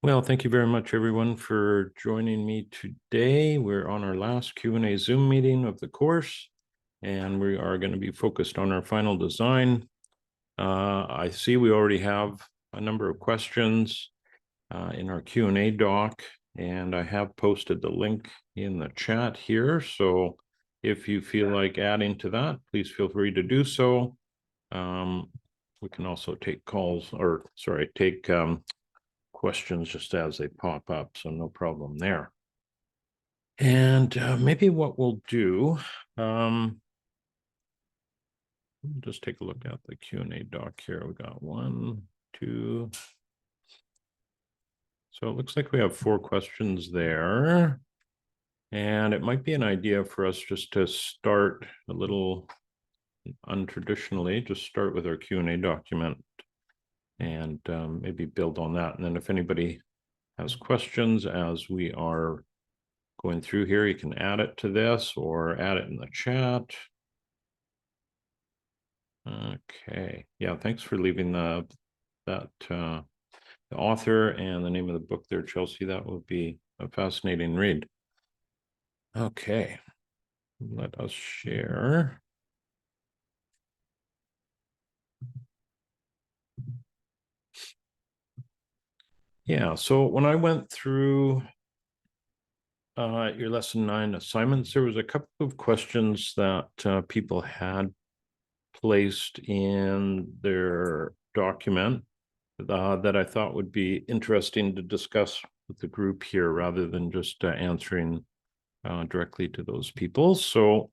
Well, thank you very much, everyone, for joining me today. We're on our last Q&A Zoom meeting of the course, and we are going to be focused on our final design. I see we already have a number of questions in our Q&A doc, and I have posted the link in the chat here. So if you feel like adding to that, please feel free to do so. We can also take questions just as they pop up, so no problem there. And maybe what we'll do, just take a look at the Q&A doc here. We got 1, 2. So it looks like we have 4 questions there. And it might be an idea for us just to start a little untraditionally, just start with our Q&A document and maybe build on that. And then if anybody has questions as we are going through here, you can add it to this or add it in the chat. Okay, yeah, thanks for leaving the author and the name of the book there, Chelsea. That will be a fascinating read. Okay, let us share. Yeah, so when I went through your lesson 9 assignments, there was a couple of questions that people had placed in their document that I thought would be interesting to discuss with the group here rather than just answering directly to those people. So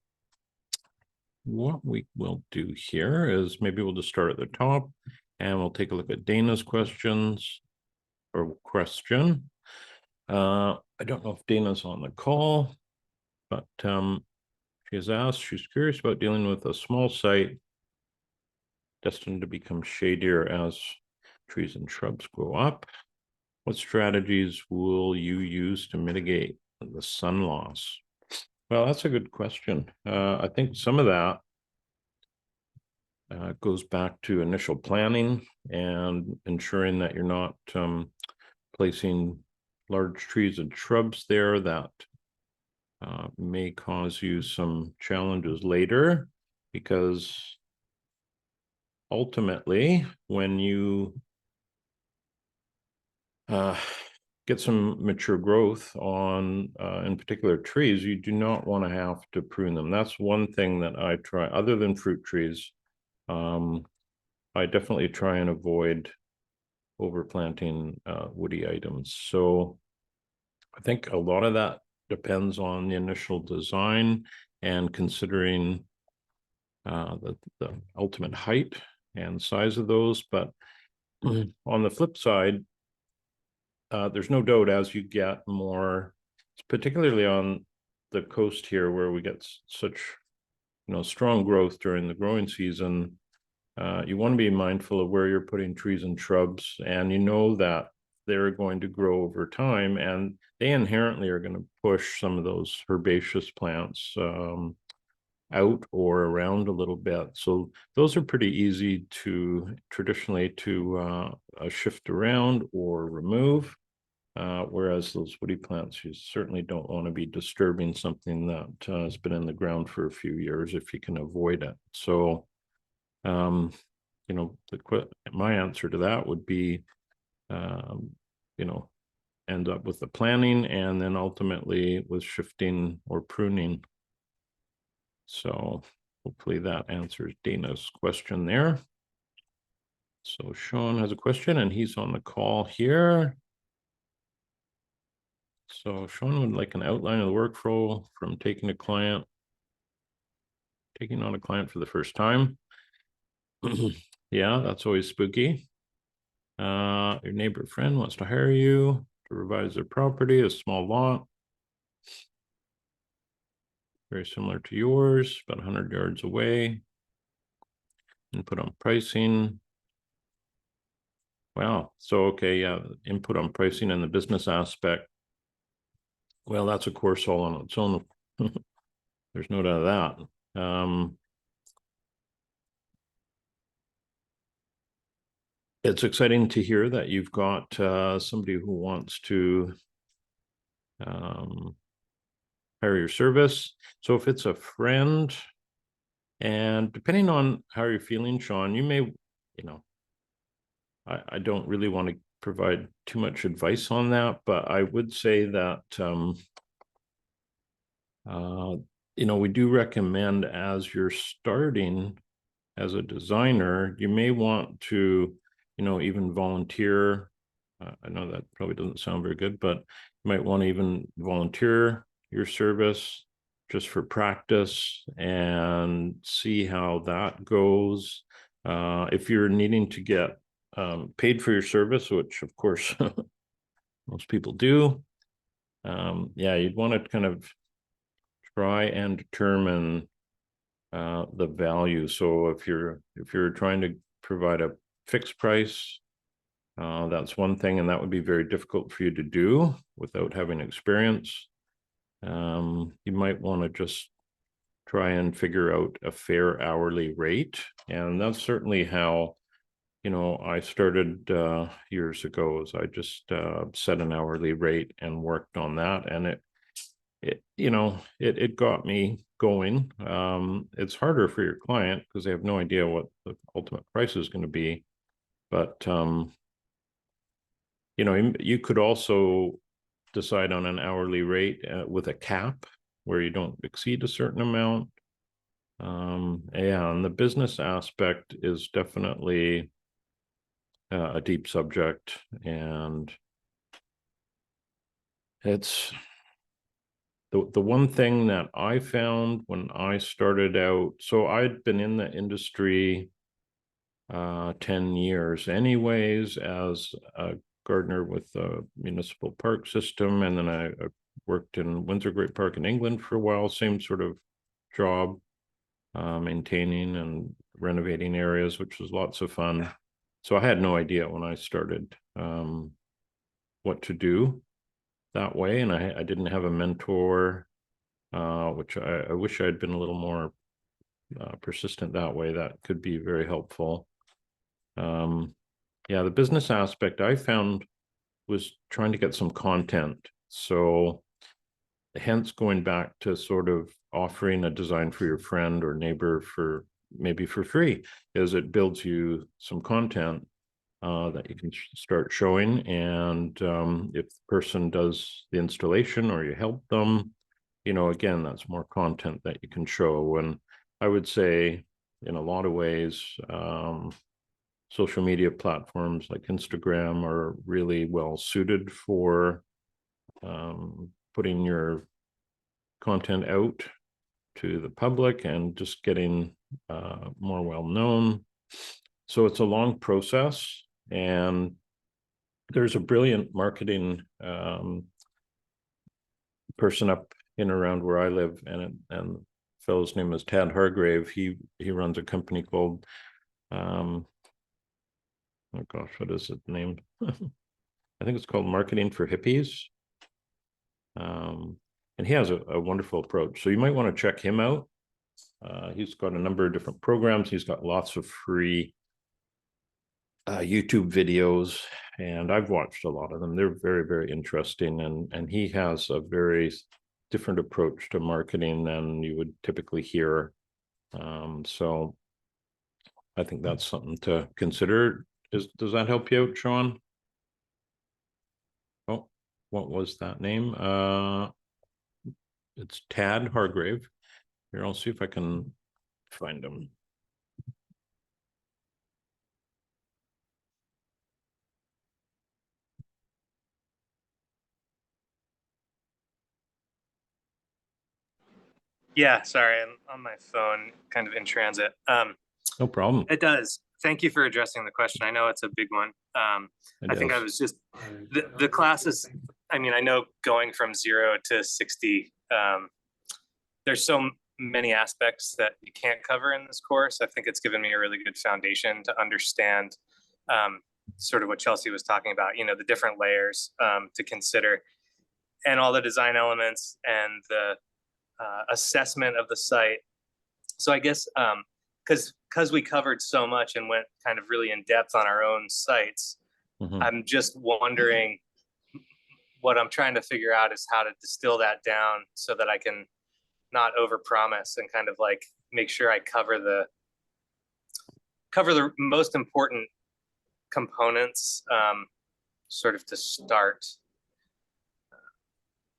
what we will do here is maybe we'll just start at the top and we'll take a look at Dana's questions or question. I don't know if Dana's on the call, but she has asked, she's curious about dealing with a small site destined to become shadier as trees and shrubs grow up. What strategies will you use to mitigate the sun loss? Well, that's a good question. I think some of that goes back to initial planning and ensuring that you're not placing large trees and shrubs there that may cause you some challenges later, because ultimately, when you get some mature growth on, in particular trees, you do not want to have to prune them. That's one thing that I try, other than fruit trees. I definitely try and avoid overplanting woody items. So I think a lot of that depends on the initial design and considering the ultimate height and size of those. But on the flip side, there's no doubt as you get more, particularly on the coast here where we get such strong growth during the growing season, you want to be mindful of where you're putting trees and shrubs, and that they're going to grow over time, and they inherently are going to push some of those herbaceous plants out or around a little bit. So those are pretty easy to traditionally to shift around or remove. Whereas those woody plants, you certainly don't want to be disturbing something that has been in the ground for a few years if you can avoid it. So, my answer to that would be, end up with the planning and then ultimately with shifting or pruning. So hopefully that answers Dana's question there. So Sean has a question and he's on the call here. So Sean would like an outline of the workflow from taking on a client for the first time. Yeah, that's always spooky. Your neighbor friend wants to hire you to revise their property, a small lot. Very similar to yours, about 100 yards away. Input on pricing. Wow. So, okay, yeah, input on pricing and the business aspect. Well, that's a course all on its own. There's no doubt of that. it's exciting to hear that you've got somebody who wants to hire your service. So if it's a friend, and depending on how you're feeling, Sean, you may, I don't really want to provide too much advice on that, but I would say that, we do recommend, as you're starting as a designer, you may want to, even volunteer. I know that probably doesn't sound very good, but you might want to even volunteer your service just for practice and see how that goes. If you're needing to get paid for your service, which of course most people do, you'd want to kind of try and determine the value. So if you're trying to provide a fixed price, that's one thing, and that would be very difficult for you to do without having experience. You might want to just try and figure out a fair hourly rate, and that's certainly how I started years ago. Is I just set an hourly rate and worked on that, and it got me going. It's harder for your client because they have no idea what the ultimate price is going to be, but you could also decide on an hourly rate with a cap where you don't exceed a certain amount. And the business aspect is definitely a deep subject, and it's the one thing that I found when I started out. So I'd been in the industry 10 years anyways, as a gardener with a municipal park system, and then I worked in Windsor Great Park in England for a while, same sort of job, maintaining and renovating areas, which was lots of fun. So I had no idea when I started what to do that way, and I didn't have a mentor, which I wish I'd been a little more persistent that way. That could be very helpful. The business aspect I found was trying to get some content. So hence going back to sort of offering a design for your friend or neighbor for maybe for free, is it builds you some content that you can start showing. And if the person does the installation or you help them, again, that's more content that you can show. And I would say in a lot of ways, social media platforms like Instagram are really well suited for putting your content out to the public and just getting more well known. So it's a long process, and there's a brilliant marketing person up in around where I live, and the fellow's name is Tad Hargrave. He runs a company called oh gosh, what is it named? I think it's called Marketing for Hippies. And he has a wonderful approach. So you might want to check him out. He's got a number of different programs. He's got lots of free YouTube videos, and I've watched a lot of them. They're very, very interesting. And he has a very different approach to marketing than you would typically hear. So I think that's something to consider. Does that help you out, Sean? Oh, what was that name? It's Tad Hargrave. Here, I'll see if I can find him. Yeah, sorry, I'm on my phone, kind of in transit. No problem. It does. Thank you for addressing the question. I know it's a big one. I think I was just the classes. I mean, I know going from 0 to 60, there's so many aspects that you can't cover in this course. I think it's given me a really good foundation to understand sort of what Chelsea was talking about, the different layers to consider, and all the design elements and the assessment of the site. So I guess because we covered so much and went kind of really in depth on our own sites. I'm just wondering, what I'm trying to figure out is how to distill that down so that I can not overpromise and kind of like make sure I cover the most important components, sort of to start.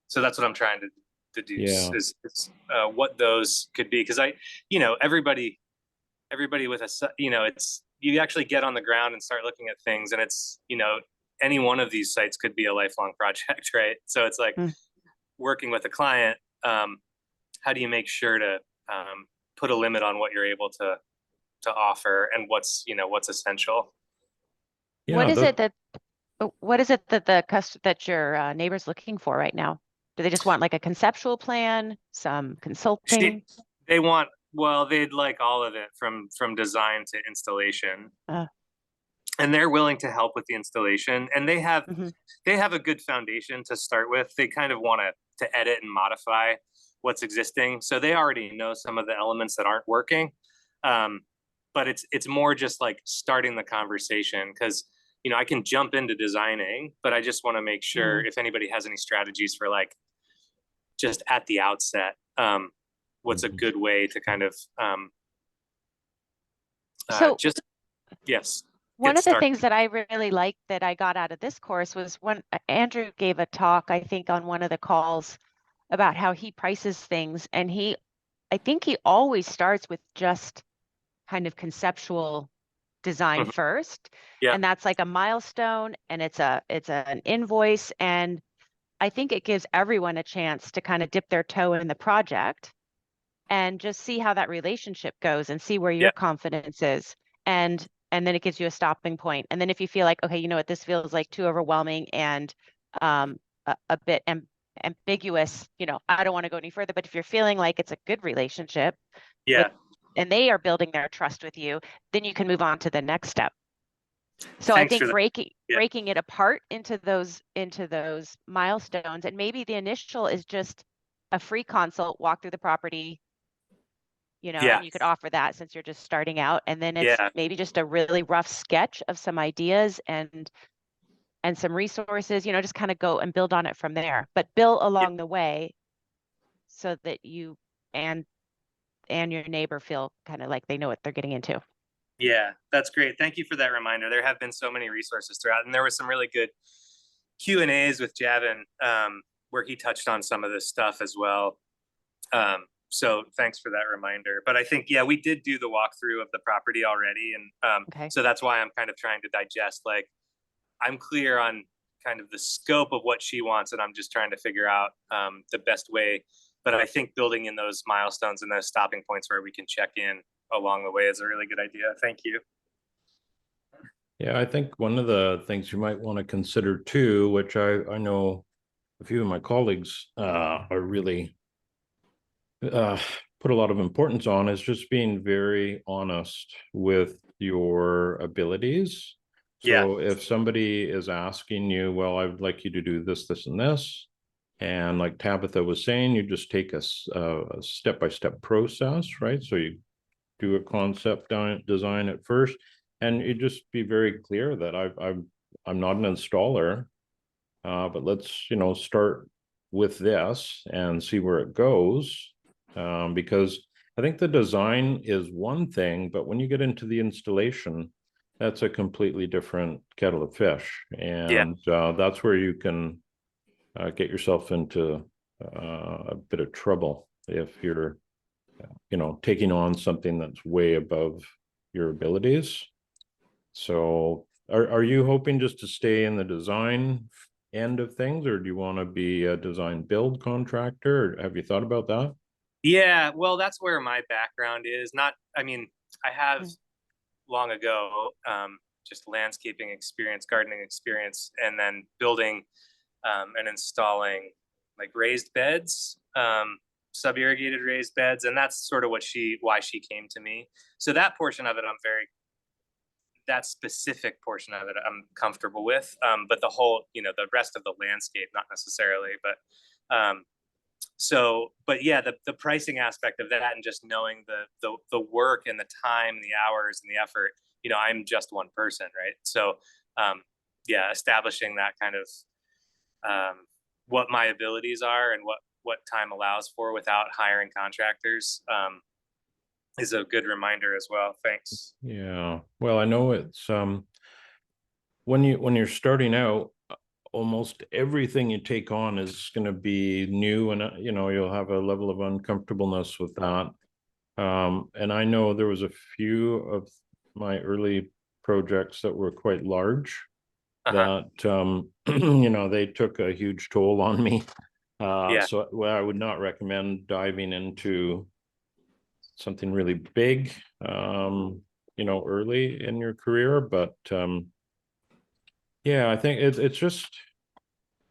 So that's what I'm trying to deduce is what those could be. Cause everybody with it's, you actually get on the ground and start looking at things, and it's, any one of these sites could be a lifelong project, right? So it's like working with a client, how do you make sure to put a limit on what you're able to offer and what's essential? Yeah, what is it that that your neighbor's looking for right now? Do they just want like a conceptual plan, some consulting? They'd like all of it from design to installation. And they're willing to help with the installation, and they have a good foundation to start with. They kind of want to edit and modify what's existing, so they already know some of the elements that aren't working. But it's more just like starting the conversation, because I can jump into designing, but I just want to make sure if anybody has any strategies for like just at the outset, what's a good way to kind of yes. One of the things that I really liked that I got out of this course was when Andrew gave a talk, I think on one of the calls, about how he prices things. And I think he always starts with just kind of conceptual design first. Yeah. And that's like a milestone, and it's an invoice. And I think it gives everyone a chance to kind of dip their toe in the project and just see how that relationship goes and see where your confidence is. And then it gives you a stopping point. And then if you feel like, okay, you know what, this feels like too overwhelming and a bit ambiguous, I don't want to go any further. But if you're feeling like it's a good relationship, and they are building their trust with you, then you can move on to the next step. So I think breaking it apart into those milestones, and maybe the initial is just a free consult, walk through the property, and you could offer that since you're just starting out. And then it's maybe just a really rough sketch of some ideas and some resources, just kind of go and build on it from there, but build along the way so that you and your neighbor feel kind of like they know what they're getting into. Yeah, that's great. Thank you for that reminder. There have been so many resources throughout, and there was some really good Q&As with Javin, where he touched on some of this stuff as well. So thanks for that reminder. But I think, we did do the walkthrough of the property already. And so that's why I'm kind of trying to digest, like, I'm clear on kind of the scope of what she wants, and I'm just trying to figure out the best way. But I think building in those milestones and those stopping points where we can check in along the way is a really good idea. Thank you. Yeah, I think one of the things you might want to consider too, which I know a few of my colleagues are really put a lot of importance on, is just being very honest with your abilities. So if somebody is asking you, well, I would like you to do this, this, and this, and like Tabitha was saying, you just take a step-by-step process, right? So you do a concept design at first, and you just be very clear that I'm not an installer, but let's start with this and see where it goes. Because I think the design is one thing, but when you get into the installation, that's a completely different kettle of fish. And that's where you can get yourself into a bit of trouble if you're, taking on something that's way above your abilities. So are you hoping just to stay in the design end of things, or do you want to be a design build contractor? Or have you thought about that? Yeah, well, that's where my background is. I have long ago, just landscaping experience, gardening experience, and then building and installing like raised beds, sub-irrigated raised beds. And that's sort of why she came to me. So that portion of it, that specific portion of it, I'm comfortable with. But the whole, the rest of the landscape, not necessarily, but So, but yeah, the pricing aspect of that and just knowing the work and the time, the hours and the effort, you know, I'm just one person, right? So, yeah, establishing that kind of what my abilities are and what time allows for without hiring contractors is a good reminder as well. Thanks. Yeah, well, I know it's when you're starting out, almost everything you take on is going to be new, and you know, you'll have a level of uncomfortableness with that. And I know there was a few of my early projects that were quite large that you know, they took a huge toll on me. Yeah, So well, I would not recommend diving into something really big, you know, early in your career. But yeah, I think it's just,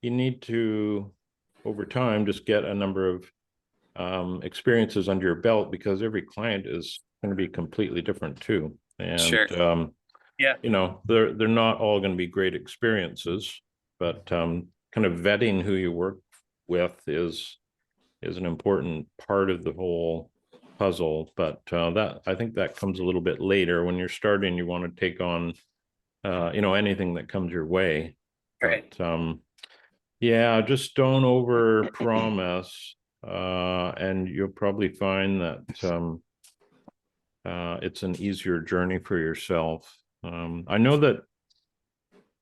you need to, over time, just get a number of experiences under your belt, because every client is going to be completely different too. And sure. Yeah, you know, they're not all going to be great experiences, but kind of vetting who you work with is an important part of the whole puzzle. But that, I think that comes a little bit later. When you're starting, you want to take on you know, anything that comes your way. right. But yeah, just don't over promise, and you'll probably find that it's an easier journey for yourself. I know that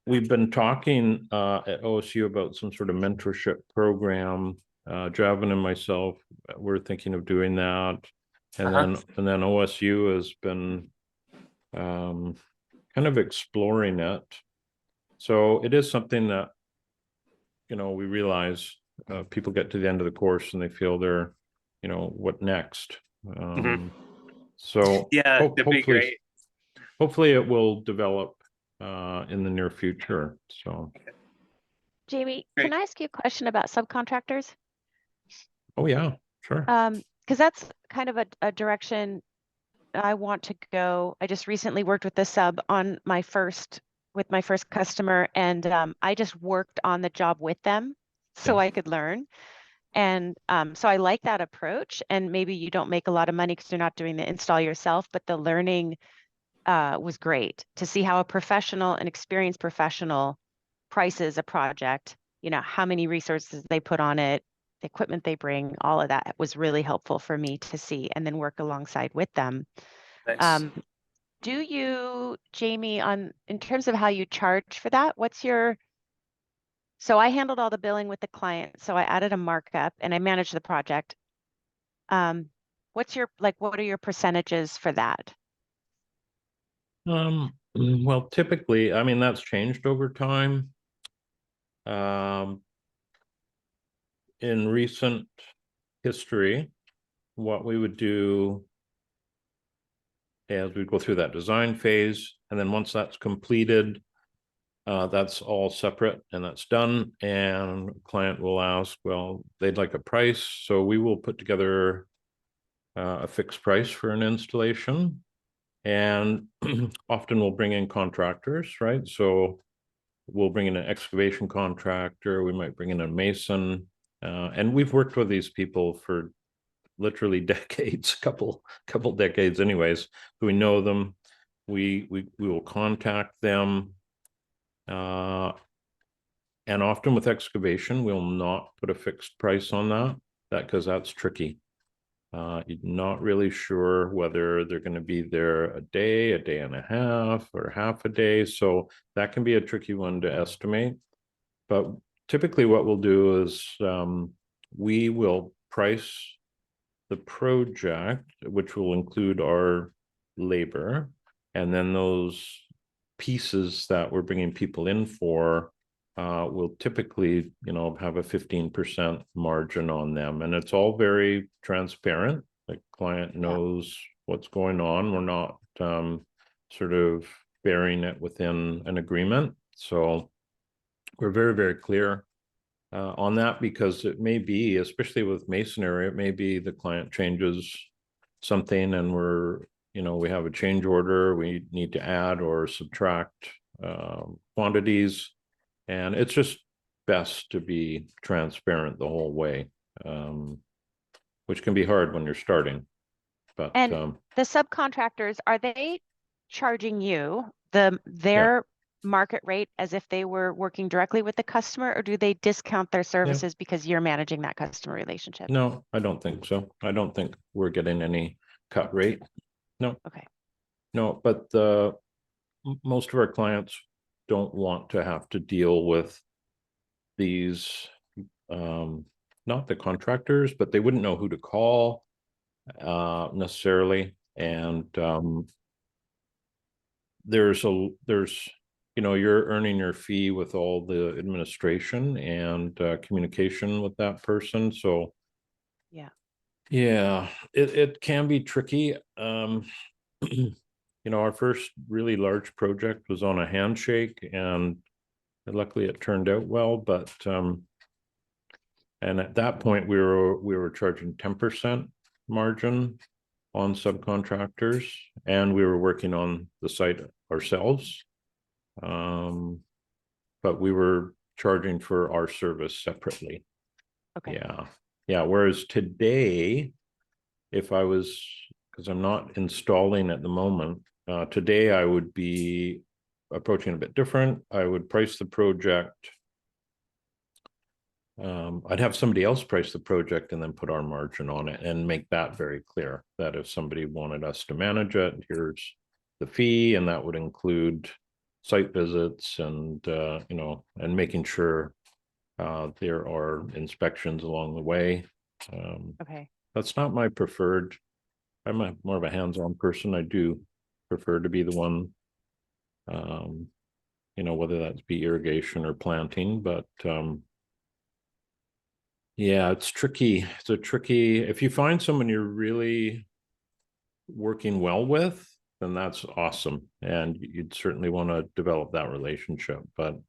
we've been talking at OSU about some sort of mentorship program. Javin and myself, we're thinking of doing that. And then OSU has been kind of exploring it. So it is something that, you know, we realize people get to the end of the course and they feel they're, you know, what next? So Yeah, that'd be great. hopefully it will develop in the near future. So, Jamie, Great. can I ask you a question about subcontractors? oh yeah, sure. Because that's kind of a direction I want to go. I just recently worked with the sub on with my first customer, and I just worked on the job with them so Yeah. I could learn. And so I like that approach. And maybe you don't make a lot of money because you're not doing the install yourself, but the learning was great to see how a professional, an experienced professional prices a project, you know, how many resources they put on it, the equipment they bring, all of that was really helpful for me to see and then work alongside with them. Thanks. Do you, Jamie, in terms of how you charge for that, so I handled all the billing with the client, so I added a markup and I managed the project. What are your percentages for that? Well, typically, I mean, that's changed over time. In recent history, what we would do is we'd go through that design phase, and then once that's completed, that's all separate and that's done. And client will ask, well, they'd like a price. So we will put together a fixed price for an installation. And often we'll bring in contractors, right? So we'll bring in an excavation contractor, we might bring in a mason. And we've worked with these people for literally decades, couple decades anyways. So we know them. We will contact them. And often with excavation, we'll not put a fixed price on that because that's tricky. You're not really sure whether they're going to be there a day and a half, or half a day. So that can be a tricky one to estimate. But typically what we'll do is we will price the project, which will include our labor, and then those pieces that we're bringing people in for will typically, you know, have a 15% margin on them. And it's all very transparent. The client knows what's going on. We're not sort of burying it within an agreement. So we're very, very clear on that, because it may be, especially with masonry, it may be the client changes something and you know, we have a change order, we need to add or subtract quantities. And it's just best to be transparent the whole way. which can be hard when you're starting. But And the subcontractors, are they charging you their market rate as if they were working directly with the customer, or do they discount their services because you're managing that customer relationship? no, I don't think so. I don't think we're getting any cut rate. No. Okay. No, but most of our clients don't want to have to deal with these, not the contractors, but they wouldn't know who to call necessarily. And there's you're earning your fee with all the administration and communication with that person. So yeah, it can be tricky. Our first really large project was on a handshake, and luckily it turned out well. But and at that point we were charging 10% margin on subcontractors, and we were working on the site ourselves. But we were charging for our service separately. Okay. Yeah. Whereas today, if I was, because I'm not installing at the moment, today I would be approaching a bit different. I would price the project. I'd have somebody else price the project and then put our margin on it and make that very clear that if somebody wanted us to manage it, here's the fee, and that would include site visits and and making sure there are inspections along the way. Okay. That's not my preferred. I'm more of a hands-on person. I do prefer to be the one, whether that be irrigation or planting, but yeah, it's tricky. If you find someone you're really working well with, then that's awesome. And you'd certainly want to develop that relationship, but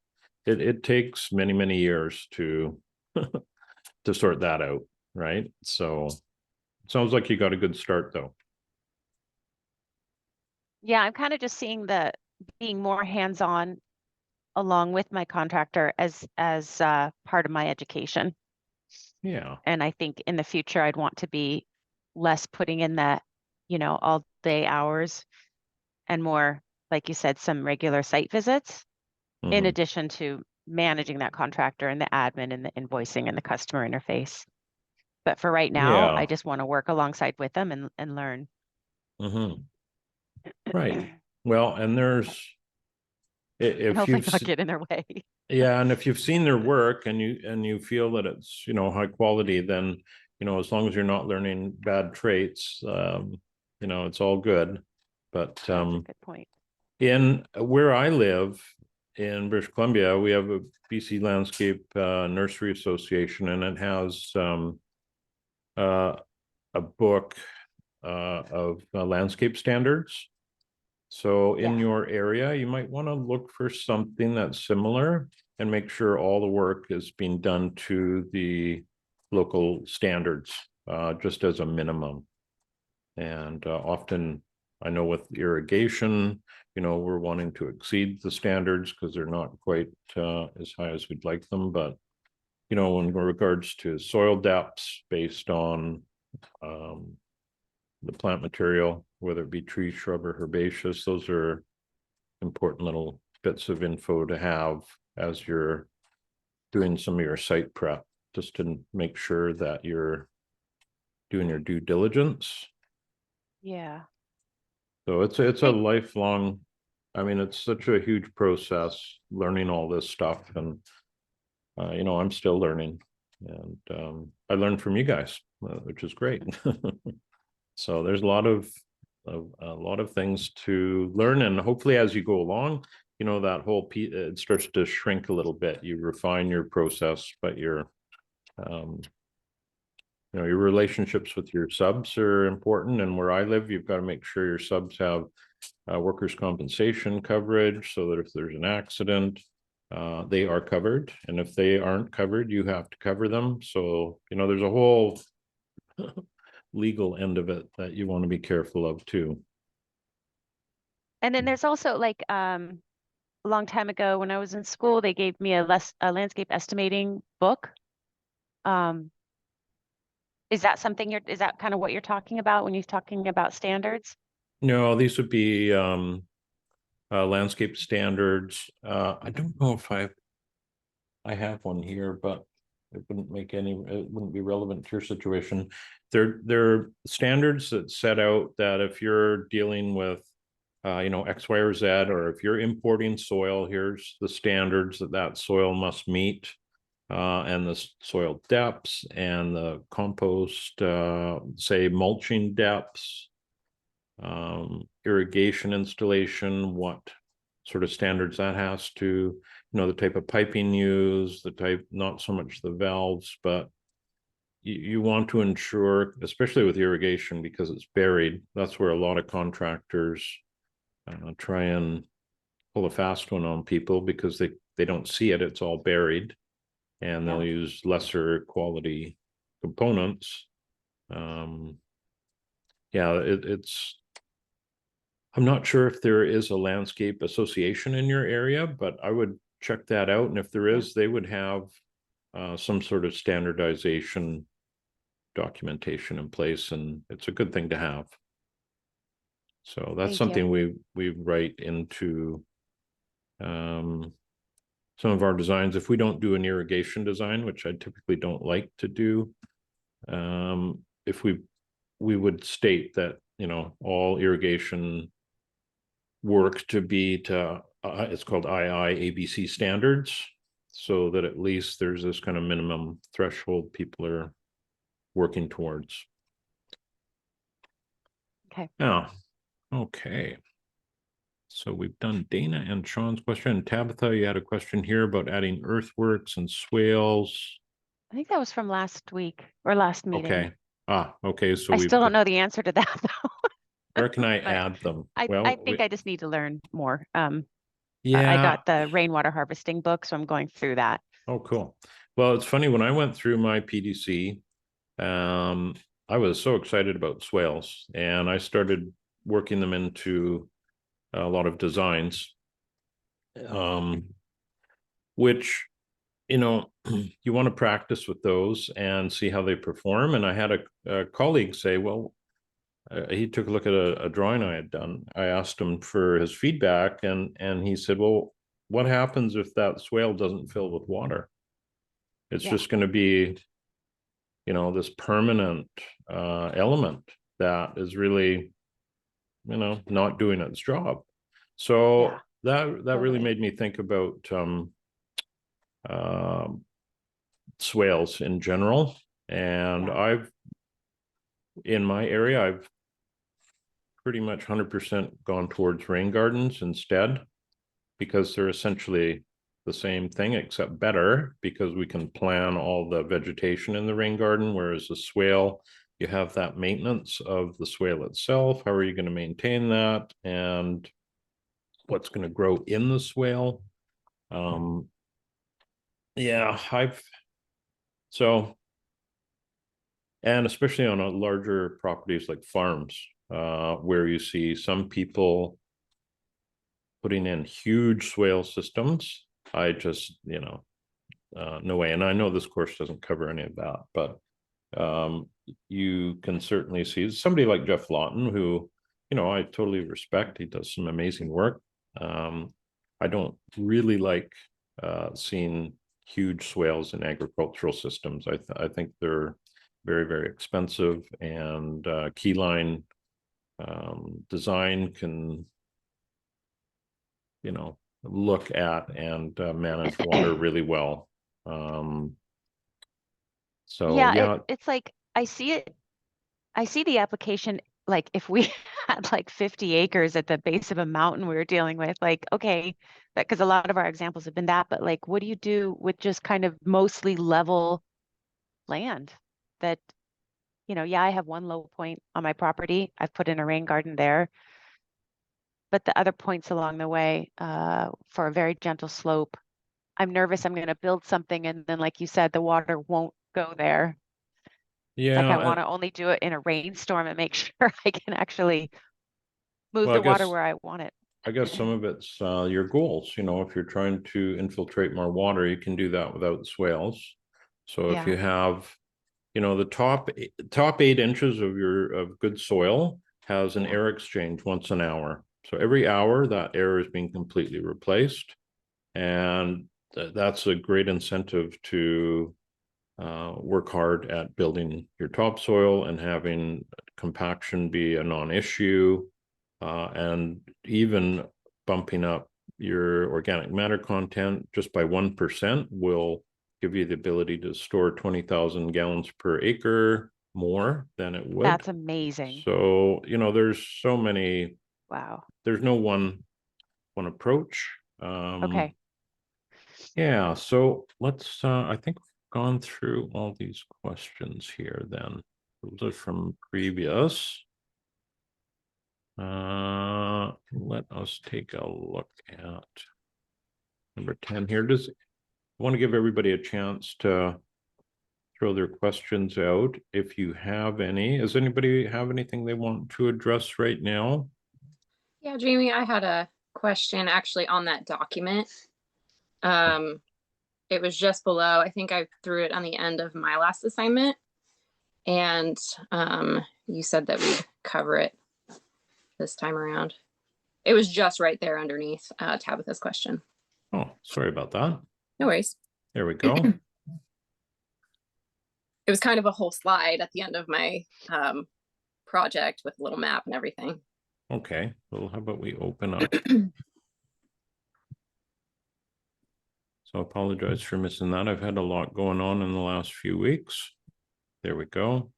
it takes many, many years to to sort that out, right? So sounds like you got a good start though. Yeah, I'm kind of just seeing being more hands-on along with my contractor as part of my education. Yeah. And I think in the future I'd want to be less putting in that, all day hours, and more, like you said, some regular site visits, in addition to managing that contractor and the admin and the invoicing and the customer interface. But for right now, I just want to work alongside with them and learn. Right. Well, and And if hopefully you've not get in their way. yeah, and if you've seen their work and you feel that it's high quality, then as long as you're not learning bad traits, it's all good. But That's a good point. in where I live in British Columbia, we have a BC Landscape Nursery Association, and it has a book of landscape standards. So in your area, you might want to look for something that's similar and make sure all the work is being done to the local standards, just as a minimum. And often, I know with irrigation, we're wanting to exceed the standards because they're not quite as high as we'd like them. But, in regards to soil depths based on the plant material, whether it be tree, shrub, or herbaceous, those are important little bits of info to have as you're doing some of your site prep, just to make sure that you're doing your due diligence. Yeah. So it's a lifelong, it's such a huge process learning all this stuff, and I'm still learning, and I learned from you guys, which is great. So there's a lot of things to learn, and hopefully as you go along, that whole it starts to shrink a little bit. You refine your process, but your relationships with your subs are important. And where I live, you've got to make sure your subs have workers' compensation coverage, so that if there's an accident, they are covered. And if they aren't covered, you have to cover them. So, there's a whole legal end of it that you want to be careful of too. And then there's also like a long time ago when I was in school, they gave me a landscape estimating book. Is that something is that kind of what you're talking about when you're talking about standards? No, these would be landscape standards. I don't know if I have one here, but it wouldn't be relevant to your situation. They're standards that set out that if you're dealing with X, Y, or Z, or if you're importing soil, here's the standards that soil must meet, and the soil depths and the compost, say mulching depths, irrigation installation, what sort of standards that has to, the type of piping used, the type, not so much the valves, but you want to ensure, especially with irrigation, because it's buried. That's where a lot of contractors try and pull a fast one on people because they don't see it. It's all buried, and they'll use lesser quality components. It's. I'm not sure if there is a landscape association in your area, but I would check that out. And if there is, they would have some sort of standardization documentation in place, and it's a good thing to have. So that's something we write into some of our designs. If we don't do an irrigation design, which I typically don't like to do, if we would state that, all irrigation work to be it's called IIABC standards, so that at least there's this kind of minimum threshold people are working towards. Okay. Now, okay. So we've done Dana and Sean's question. And Tabitha, you had a question here about adding earthworks and swales. I think that was from last week or last meeting. Okay. Okay. So I still don't know the answer to that though. Where can I add them? I think I just need to learn more. Yeah. I got the rainwater harvesting book, so I'm going through that. Oh, cool. Well, it's funny, when I went through my PDC, I was so excited about swales, and I started working them into a lot of designs, which, you want to practice with those and see how they perform. And I had a colleague say, well, he took a look at a drawing I had done. I asked him for his feedback, and he said, well, what happens if that swale doesn't fill with water? It's just going to be, this permanent element that is really, not doing its job. So that really made me think about swales in general. And in my area, I've pretty much 100% gone towards rain gardens instead, because they're essentially the same thing except better, because we can plan all the vegetation in the rain garden, whereas the swale, you have that maintenance of the swale itself. How are you going to maintain that, and what's going to grow in the swale? And especially on a larger properties like farms, where you see some people putting in huge swale systems. I just, no way. And I know this course doesn't cover any of that, but you can certainly see somebody like Jeff Lawton, who, I totally respect. He does some amazing work. I don't really like seeing huge swales in agricultural systems. I think they're very, very expensive, and keyline design can, look at and manage water really well. It's like I see the application, like if we had like 50 acres at the base of a mountain we were dealing with, like, okay, because a lot of our examples have been that, but like, what do you do with just kind of mostly level land that, I have one low point on my property. I've put in a rain garden there, but the other points along the way, for a very gentle slope, I'm nervous I'm going to build something, and then, like you said, the water won't go there. Yeah. Like I want to only do it in a rainstorm and make sure I can actually move the water where I want it. I guess some of it's your goals. If you're trying to infiltrate more water, you can do that without swales. So if you have you know, the top 8 inches of good soil has an air exchange once an hour. So every hour that air is being completely replaced. And that's a great incentive to work hard at building your topsoil and having compaction be a non-issue, and even bumping up your organic matter content just by 1% will give you the ability to store 20,000 gallons per acre more than it would. That's amazing. So, you know, there's so many. Wow. There's no one approach. Okay. Yeah, so let's, I think we've gone through all these questions here then. Those are from previous. Let us take a look at number 10 here. I want to give everybody a chance to throw their questions out if you have any. Does anybody have anything they want to address right now? Yeah, Jamie, I had a question actually on that document. It was just below. I think I threw it on the end of my last assignment. And you said that we'd cover it this time around. It was just right there underneath Tabitha's question. Oh, sorry about that. No worries. There we go. It was kind of a whole slide at the end of my project with a little map and everything. Okay, well, how about we open up? So I apologize for missing that. I've had a lot going on in the last few weeks. There we go.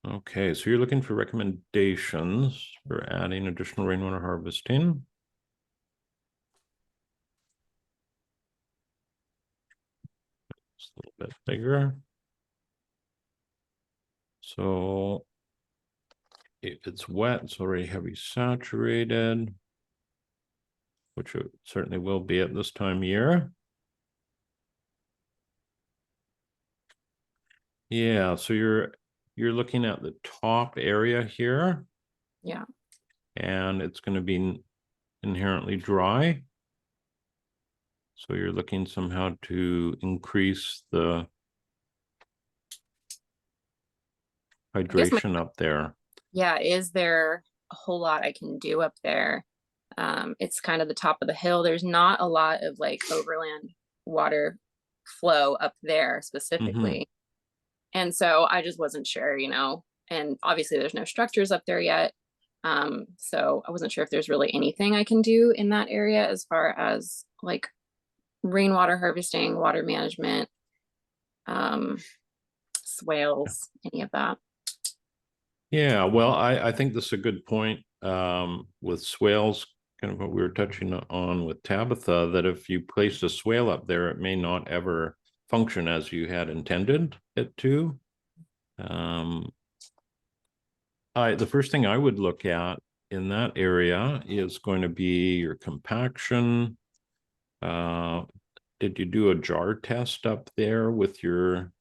Okay, so you're looking for recommendations for adding additional rainwater harvesting. It's a little bit bigger. So if it's wet, it's already heavy saturated, which it certainly will be at this time of year. Yeah, so you're looking at the top area here. Yeah. And it's going to be inherently dry. So you're looking somehow to increase the hydration up there. Yeah, is there a whole lot I can do up there? It's kind of the top of the hill. There's not a lot of like overland water flow up there specifically. And so I just wasn't sure, you know, and obviously there's no structures up there yet. So I wasn't sure if there's really anything I can do in that area as far as like rainwater harvesting, water management, swales, any of that. Yeah, well, I think this is a good point with swales, kind of what we were touching on with Tabitha, that if you place a swale up there, it may not ever function as you had intended it to. The first thing I would look at in that area is going to be your compaction. Did you do a jar test up there with your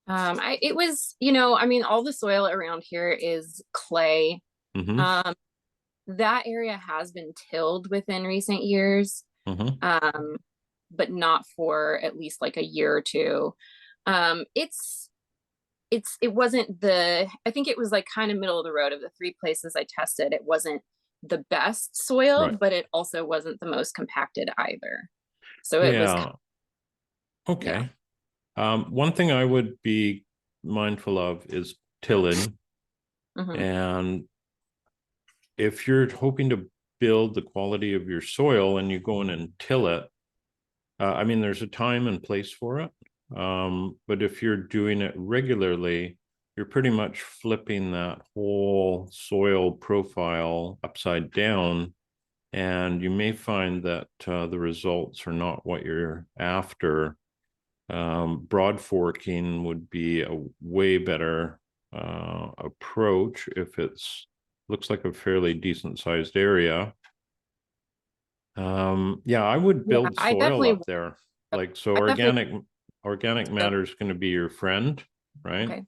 it was, you know, I mean, all the soil around here is clay. That area has been tilled within recent years, but not for at least like a year or two. It wasn't I think it was like kind of middle of the road. Of the 3 places I tested, it wasn't the best soil, Right. but it also wasn't the most compacted either. So it was okay. Yeah. One thing I would be mindful of is tilling. And if you're hoping to build the quality of your soil and you go in and till it, I mean, there's a time and place for it. But if you're doing it regularly, you're pretty much flipping that whole soil profile upside down. And you may find that the results are not what you're after. Broad forking would be a way better approach if looks like a fairly decent sized area. Yeah, I would build soil up there. Like, so organic matter is going to be your friend, right?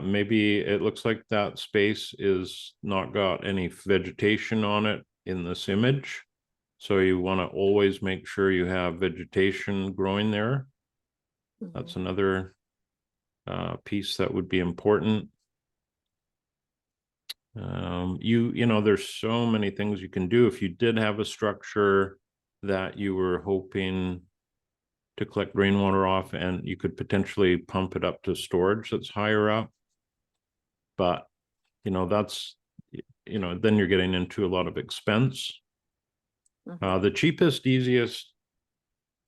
Maybe it looks like that space is not got any vegetation on it in this image. So you want to always make sure you have vegetation growing there. That's another piece that would be important. You know, there's so many things you can do. If you did have a structure that you were hoping to collect rainwater off, and you could potentially pump it up to storage that's higher up. But, you know, that's, you know, then you're getting into a lot of expense. The cheapest, easiest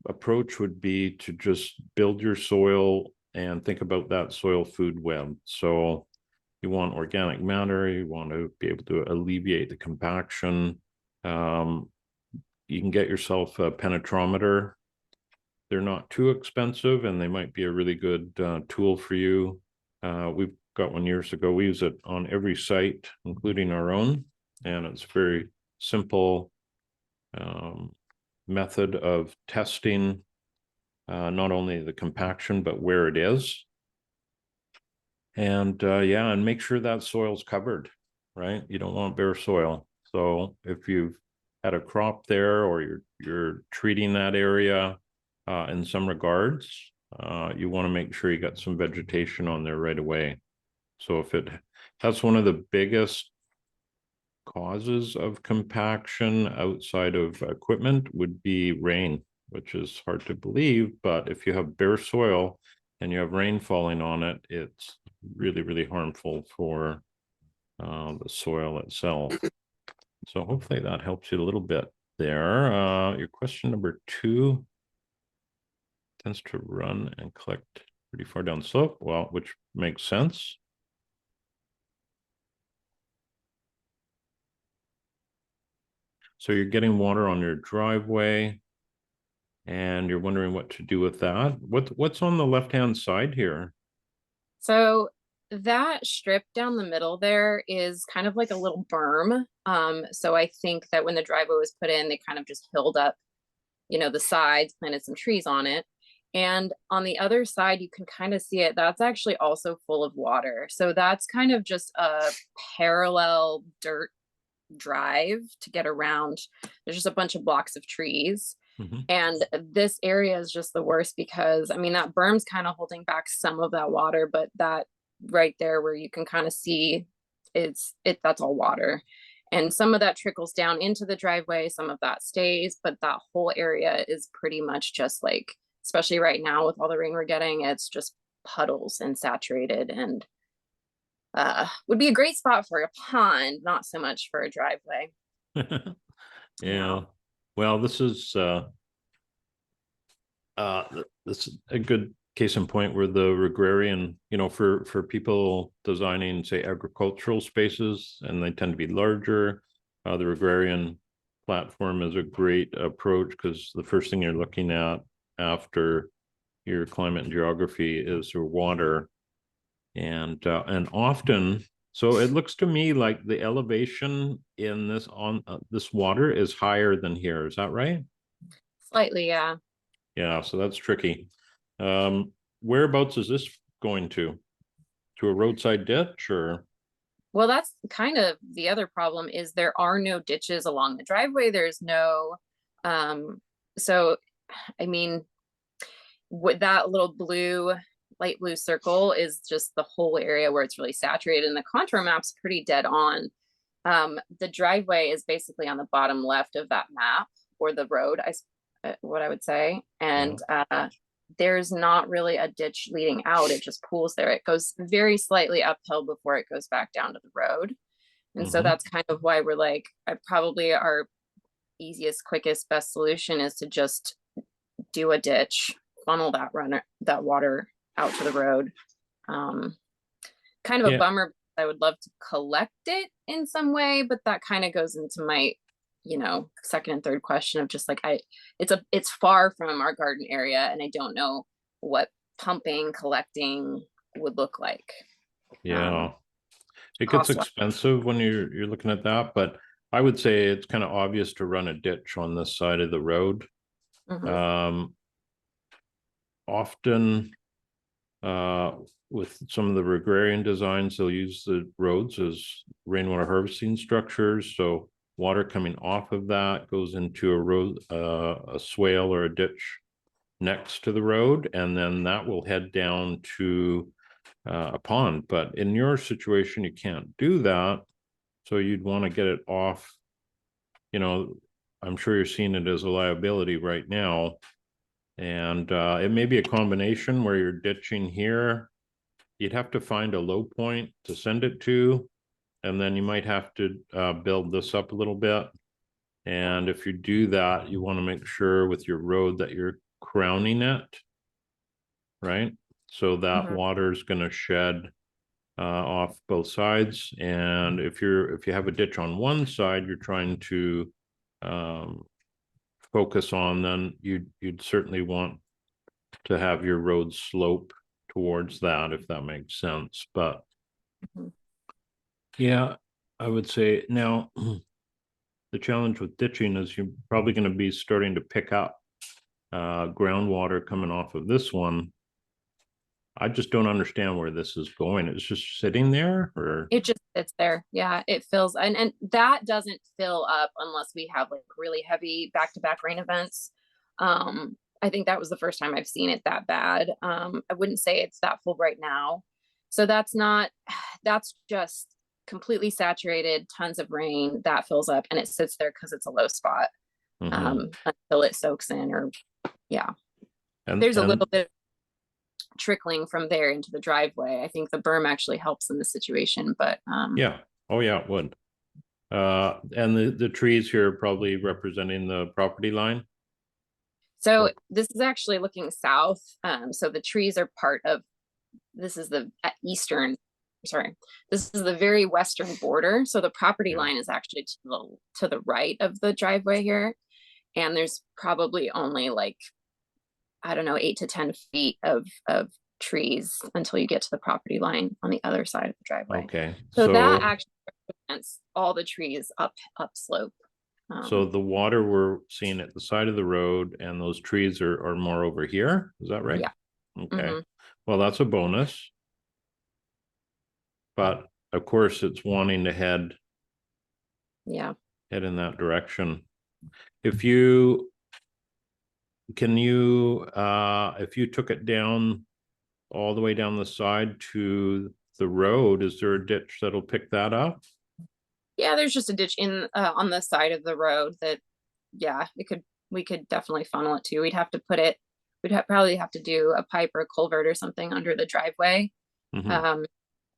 approach would be to just build your soil and think about that soil food web. So you want organic matter, you want to be able to alleviate the compaction. You can get yourself a penetrometer. They're not too expensive, and they might be a really good tool for you. We've got one years ago. We use it on every site, including our own, and it's very simple method of testing not only the compaction, but where it is. And yeah, and make sure that soil's covered, right? You don't want bare soil. So if you've had a crop there, or you're treating that area in some regards, you want to make sure you got some vegetation on there right away. So that's one of the biggest causes of compaction outside of equipment would be rain, which is hard to believe, but if you have bare soil and you have rain falling on it, it's really, really harmful for the soil itself. So hopefully that helps you a little bit there. Your question number 2 tends to run and collect pretty far down slope, well, which makes sense. So you're getting water on your driveway, and you're wondering what to do with that. What's on the left-hand side here? So that strip down the middle there is kind of like a little berm. So I think that when the driveway was put in, they kind of just hilled up, you know, the sides, planted some trees on it. And on the other side, you can kind of see it. That's actually also full of water. So that's kind of just a parallel dirt drive to get around. There's just a bunch of blocks of trees. And this area is just the worst because, I mean, that berm's kind of holding back some of that water, but that right there where you can kind of see that's all water. And some of that trickles down into the driveway, some of that stays, but that whole area is pretty much just like, especially right now with all the rain we're getting, it's just puddles and saturated, and would be a great spot for a pond, not so much for a driveway. Yeah. Well, this is a good case in point where the agrarian, you know, for people designing, say, agricultural spaces, and they tend to be larger, the agrarian platform is a great approach, because the first thing you're looking at after your climate and geography is your water. And often, so it looks to me like the elevation in this this water is higher than here. Is that right? Slightly, yeah. Yeah, so that's tricky. Whereabouts is this going to? To a roadside ditch, or? Well, that's kind of the other problem, is there are no ditches along the driveway. There's no, so, I mean, with that little light blue circle is just the whole area where it's really saturated, and the contour map's pretty dead on. The driveway is basically on the bottom left of that map, or the road, what I would say. And there's not really a ditch leading out. It just pools there. It goes very slightly uphill before it goes back down to the road. And so that's kind of why we're like, probably our easiest, quickest, best solution is to just do a ditch, funnel that water out to the road. Kind of a bummer. I would love to collect it in some way, but that kind of goes into my, you know, second and third question of just like, it's far from our garden area, and I don't know what pumping, collecting would look like. Yeah, it gets expensive when you're looking at that, but I would say it's kind of obvious to run a ditch on this side of the road. Often with some of the agrarian designs, they'll use the roads as rainwater harvesting structures. So water coming off of that goes into a road, a swale or a ditch next to the road, and then that will head down to a pond. But in your situation, you can't do that. So you'd want to get it off, you know, I'm sure you're seeing it as a liability right now. And it may be a combination where you're ditching here. You'd have to find a low point to send it to, and then you might have to build this up a little bit. And if you do that, you want to make sure with your road that you're crowning it, right? So that water is going to shed off both sides. And if you have a ditch on one side, you're trying to focus on, then you'd certainly want to have your road slope towards that, if that makes sense. But yeah, I would say now the challenge with ditching is you're probably going to be starting to pick up groundwater coming off of this one. I just don't understand where this is going. It's just sitting there, or It just sits there. Yeah, it fills, and that doesn't fill up unless we have like really heavy back-to-back rain events. I think that was the first time I've seen it that bad. I wouldn't say it's that full right now. So that's just completely saturated, tons of rain that fills up, and it sits there because it's a low spot until it soaks in, or yeah. And there's a little bit trickling from there into the driveway. I think the berm actually helps in this situation, but yeah. Oh yeah, it would. And the trees here are probably representing the property line. So this is actually looking south. So the trees are part of, this is the this is the very western border. So the property line is actually to the right of the driveway here. And there's probably only like, I don't know, 8 to 10 feet of trees until you get to the property line on the other side of the driveway. Okay. So that actually represents all the trees upslope. So the water we're seeing at the side of the road, and those trees are more over here. Is that right? Yeah. Okay. Well, that's a bonus. But of course, it's wanting to head in that direction. If you if you took it down all the way down the side to the road, is there a ditch that'll pick that up? Yeah, there's just a ditch in on the side of the road that, yeah, we could definitely funnel it to. We'd have to put it, probably have to do a pipe or a culvert or something under the driveway.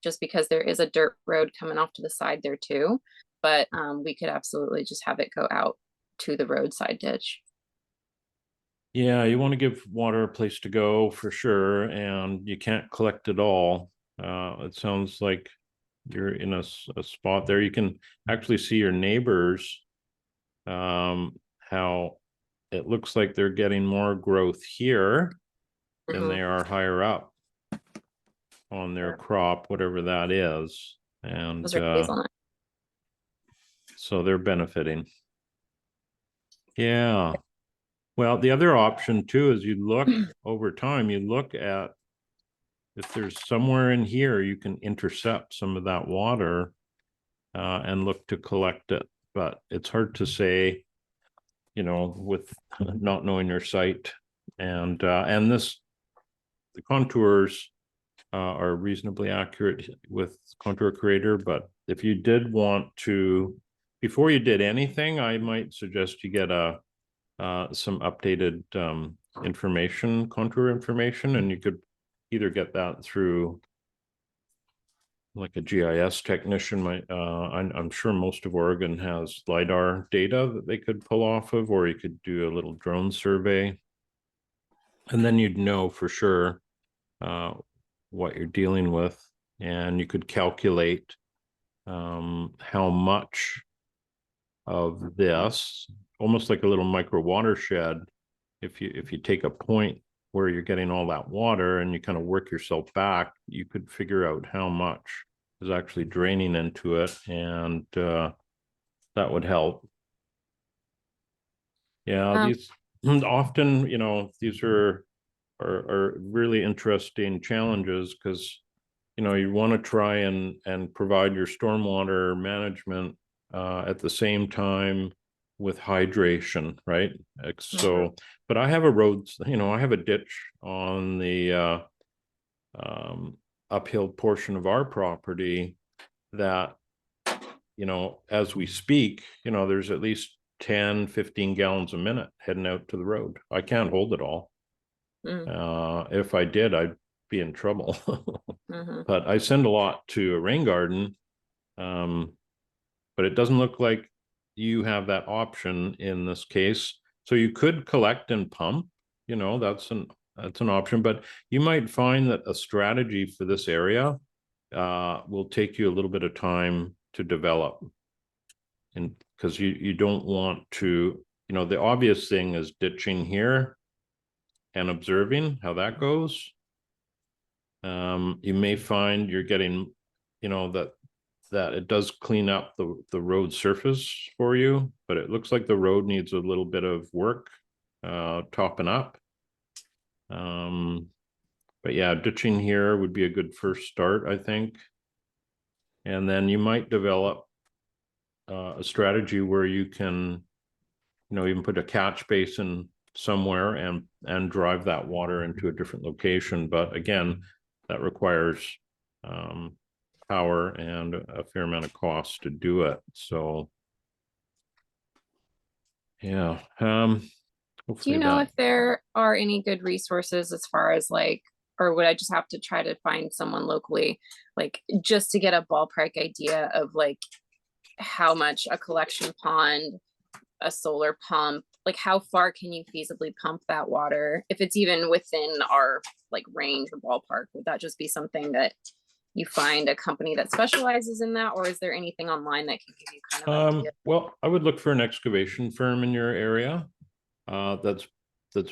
Just because there is a dirt road coming off to the side there too. But we could absolutely just have it go out to the roadside ditch. Yeah, you want to give water a place to go for sure, and you can't collect it all. It sounds like you're in a spot there. You can actually see your neighbors, how it looks like they're getting more growth here than they are higher up on their crop, whatever that is. And so they're benefiting. Yeah. Well, the other option too is you look over time, you look at if there's somewhere in here you can intercept some of that water and look to collect it. But it's hard to say, you know, with not knowing your site. And the contours are reasonably accurate with Contour Creator. But if you did want to, before you did anything, I might suggest you get some updated information, contour information, and you could either get that through like a GIS technician. I'm sure most of Oregon has LiDAR data that they could pull off of, or you could do a little drone survey, and then you'd know for sure what you're dealing with, and you could calculate how much of this, almost like a little micro watershed. If you take a point where you're getting all that water and you kind of work yourself back, you could figure out how much is actually draining into it, and that would help. Yeah, these often, you know, these are really interesting challenges, because you know you want to try and provide your stormwater management at the same time with hydration, right? So, but I have a road, I have a ditch on the uphill portion of our property that, as we speak, there's at least 10, 15 gallons a minute heading out to the road. I can't hold it all. If I did, I'd be in trouble. But I send a lot to a rain garden. But it doesn't look like you have that option in this case. So you could collect and pump, that's an option, but you might find that a strategy for this area will take you a little bit of time to develop. And because you don't want to, the obvious thing is ditching here and observing how that goes. You may find you're getting, that it does clean up the road surface for you, but it looks like the road needs a little bit of work, topping up. But yeah, ditching here would be a good first start, I think. And then you might develop a strategy where you can, even put a catch basin somewhere and drive that water into a different location. But again, that requires power and a fair amount of cost to do it. So yeah. Do you know if there are any good resources as far as or would I just have to try to find someone locally, just to get a ballpark idea of how much a collection pond, a solar pump, how far can you feasibly pump that water? If it's even within our range or ballpark, would that just be something that you find a company that specializes in that, or is there anything online that can give you kind of idea? Well, I would look for an excavation firm in your area that's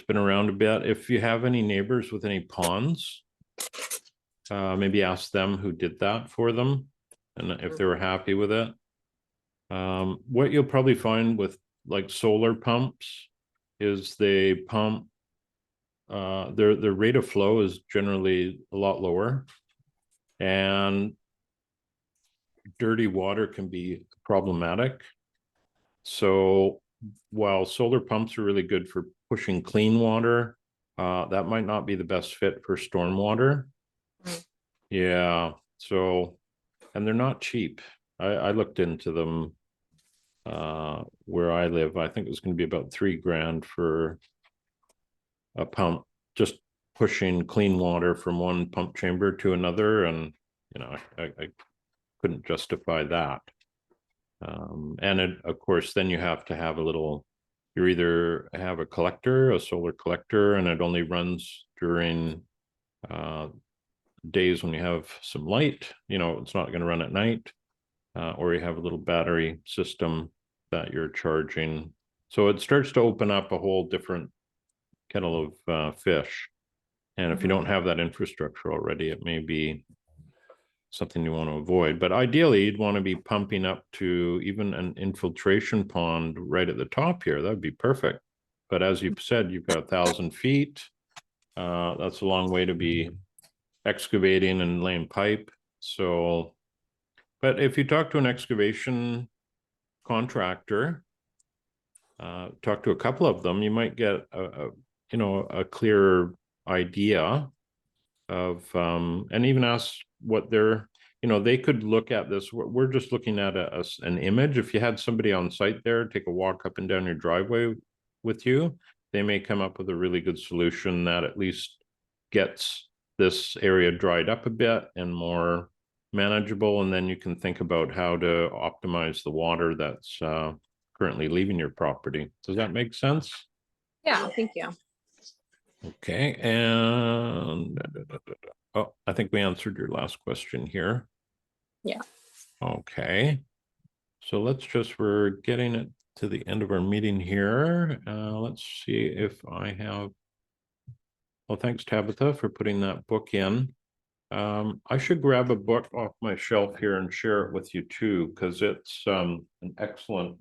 been around a bit. If you have any neighbors with any ponds, maybe ask them who did that for them and if they were happy with it. What you'll probably find with solar pumps is they pump, their rate of flow is generally a lot lower, and dirty water can be problematic. So while solar pumps are really good for pushing clean water, that might not be the best fit for stormwater. Yeah. So, and they're not cheap. I looked into them where I live. I think it was going to be about $3,000 for a pump, just pushing clean water from one pump chamber to another. And, I couldn't justify that. And of course, then you have to have you either have a collector, a solar collector, and it only runs during days when you have some light, it's not going to run at night, or you have a little battery system that you're charging. So it starts to open up a whole different kettle of fish. And if you don't have that infrastructure already, it may be something you want to avoid. But ideally, you'd want to be pumping up to even an infiltration pond right at the top here. That'd be perfect. But as you've said, you've got 1,000 feet. That's a long way to be excavating and laying pipe. So, but if you talk to an excavation contractor, talk to a couple of them, you might get a clearer idea of, and even ask what they're, they could look at this. We're just looking at an image. If you had somebody on site there, take a walk up and down your driveway with you, they may come up with a really good solution that at least gets this area dried up a bit and more manageable. And then you can think about how to optimize the water that's currently leaving your property. Does that make sense? Yeah, thank you. Okay, and oh, I think we answered your last question here. Yeah. Okay, so we're getting it to the end of our meeting here. Let's see if I have, well, thanks Tabitha for putting that book in. I should grab a book off my shelf here and share it with you too, because it's an excellent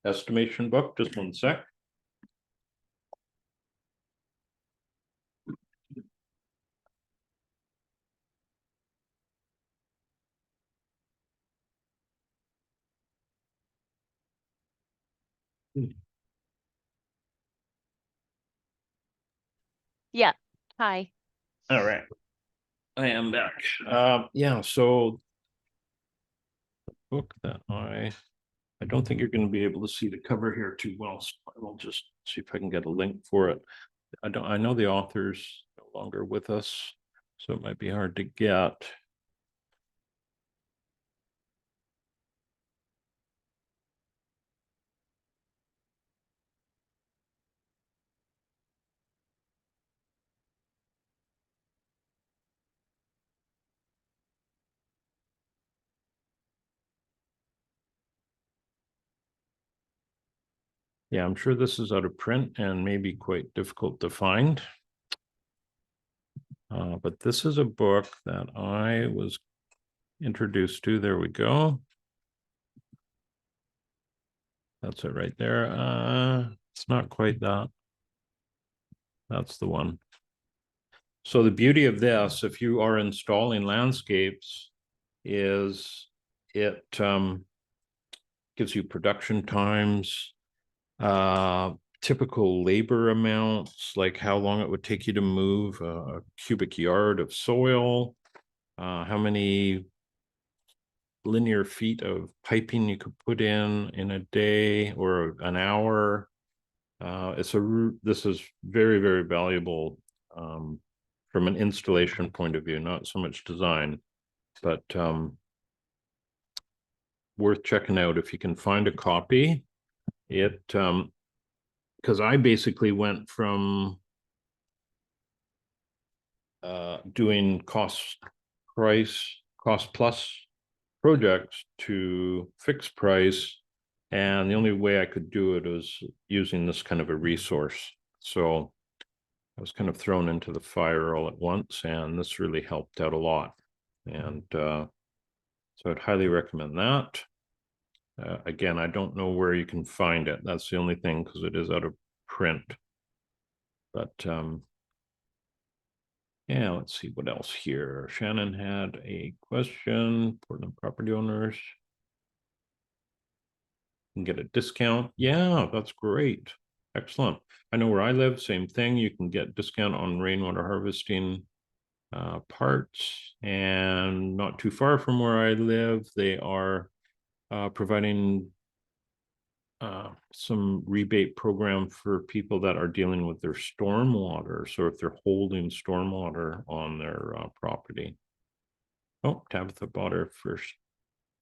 estimation book. Just one sec. Yeah, hi. All right. I am back. Yeah, so the book that I don't think you're going to be able to see the cover here too well, so I will just see if I can get a link for it. I know the author's no longer with us, so it might be hard to get. Yeah, I'm sure this is out of print and maybe quite difficult to find. But this is a book that I was introduced to. There we go. That's it right there. It's not quite that. That's the one. So the beauty of this, if you are installing landscapes, is it gives you production times, typical labor amounts, like how long it would take you to move a cubic yard of soil, how many linear feet of piping you could put in a day or an hour. This is very, very valuable from an installation point of view, not so much design, but worth checking out if you can find a copy. It because I basically went from doing cost plus projects to fixed price, and the only way I could do it was using this kind of a resource. So I was kind of thrown into the fire all at once, and this really helped out a lot. And so I'd highly recommend that. Again, I don't know where you can find it. That's the only thing, because it is out of print. But yeah, let's see what else here. Shannon had a question. Portland property owners can get a discount. Yeah, that's great. Excellent. I know where I live, same thing. You can get discount on rainwater harvesting parts, and not too far from where I live, they are providing some rebate program for people that are dealing with their stormwater. So if they're holding stormwater on their property. Oh, Tabitha bought her first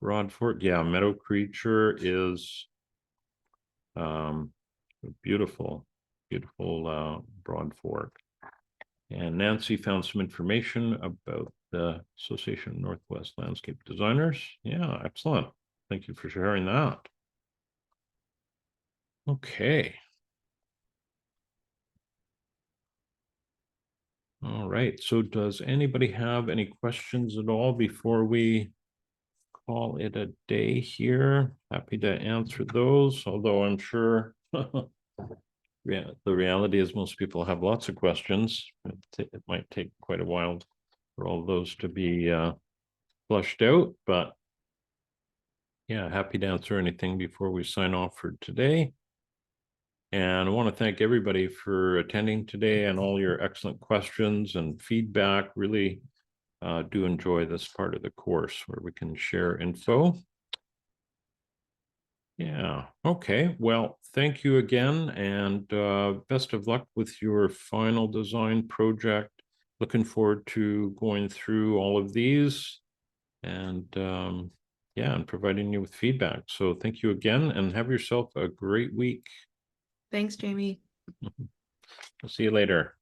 rod for it. Yeah, Meadow Creature is beautiful, beautiful broad fork. And Nancy found some information about the Association of Northwest Landscape Designers. Yeah, excellent. Thank you for sharing that. Okay. All right. So does anybody have any questions at all before we call it a day here? Happy to answer those, although I'm sure yeah, the reality is most people have lots of questions. It might take quite a while for all those to be flushed out, but yeah, happy to answer anything before we sign off for today. And I want to thank everybody for attending today and all your excellent questions and feedback. Really do enjoy this part of the course where we can share info. Yeah. Okay. Well, thank you again, and best of luck with your final design project. Looking forward to going through all of these and yeah, and providing you with feedback. So thank you again, and have yourself a great week. Thanks, Jamie. I'll see you later.